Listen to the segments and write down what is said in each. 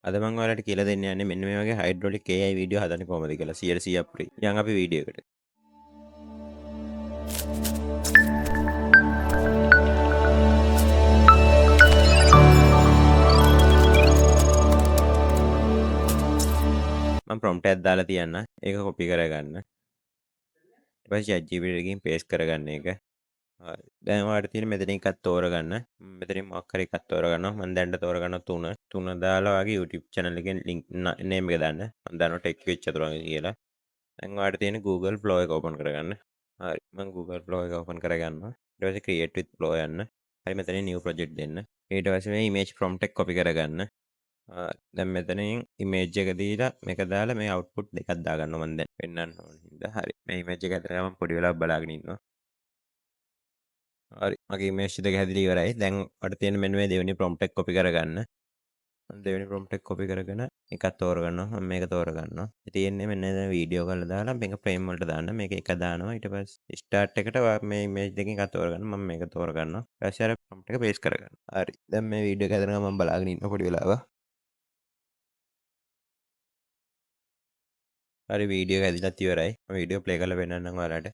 අද මම ඔයාලට කියලා දෙන්න යන්නේ මෙන්න මේ වගේ හයිඩ්‍රොලික් AI වීඩියෝ හදන්නේ කොහොමද කියලා 100%ක් free. යන් අපි වීඩියෝ එකට. මම prompt එකක් දාලා තියන්න. ඒක copy කරගන්න. ඊට පස්සේ ChatGPT එකකින් paste කරගන්න ඒක. හරි. දැන් ඔයාලට තියෙන මෙතන එකක් තෝරගන්න. මෙතනින් මොකක් හරි එකක් තෝරගන්නවා. මම දැන් තෝරගන්නවා 3. 3 දාලා ඔයාගේ YouTube channel එකෙන් link name එක දාන්න. මම දානවා tech with චතුරංග කියලා. දැන් ඔයාලට තියෙන Google Flow එක open කරගන්න. හරි. මම Google Flow එක open කරගන්නවා. ඊට පස්සේ create with Flow යන්න. හරි මෙතනින් new project දෙන්න. ඊට පස්සේ මේ image prompt එක copy කරගන්න. දැන් මෙතනින් image එක දීලා මේක දාලා මේ output දෙකක් දාගන්නවා මම දැන් පෙන්වන්න ඕන හින්දා. හරි. මේ image එක ඇතුලේ මම පොඩි වෙලාවක් බලාගෙන ඉන්නවා. හරි. මගේ image දෙක හැදිලා ඉවරයි. දැන් ඔයාලට තියෙන මෙන්න මේ දෙවෙනි prompt එක copy කරගන්න. මම දෙවෙනි prompt එක copy කරගෙන එකක් තෝරගන්නවා. මම මේක තෝරගන්නවා. තියෙන්නේ මෙන්න දැන් වීඩියෝ කරලා දාලා මේක frame වලට දාන්න. මේක එක දානවා. ඊට පස්සේ start එකට ඔයා මේ image දෙකෙන් එකක් තෝරගන්න. මම මේක තෝරගන්නවා. ඊට පස්සේ අර prompt එක paste කරගන්නවා. හරි. දැන් මේ වීඩියෝ එක හැදෙනවා මම බලාගෙන ඉන්න පොඩි වෙලාවක්. හරි වීඩියෝ එක හැදිලත් ඉවරයි. මම වීඩියෝ ප්ලේ කරලා පෙන්නන්නම් ඔයාලට.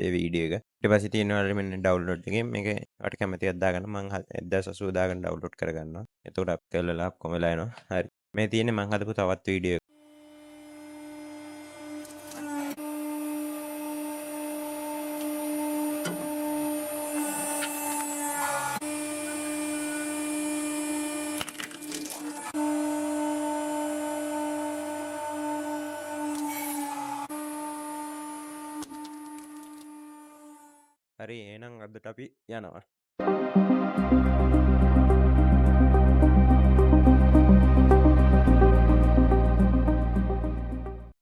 ඒ වීඩියෝ එක. ඊට පස්සේ තියෙනවා ඔයාලට මෙන්න ඩවුන්ලෝඩ් එකේ මේක ඔයාලට කැමති එකක් දාගන්න. මම 1080 දාගෙන ඩවුන්ලෝඩ් කරගන්නවා. එතකොට අප් කරලා ඔක්කොම වෙලා එනවා. හරි. මේ තියෙන්නේ මම හදපු තවත් වීඩියෝ එකක්. හරි එහෙනම් අදට අපි යනවා.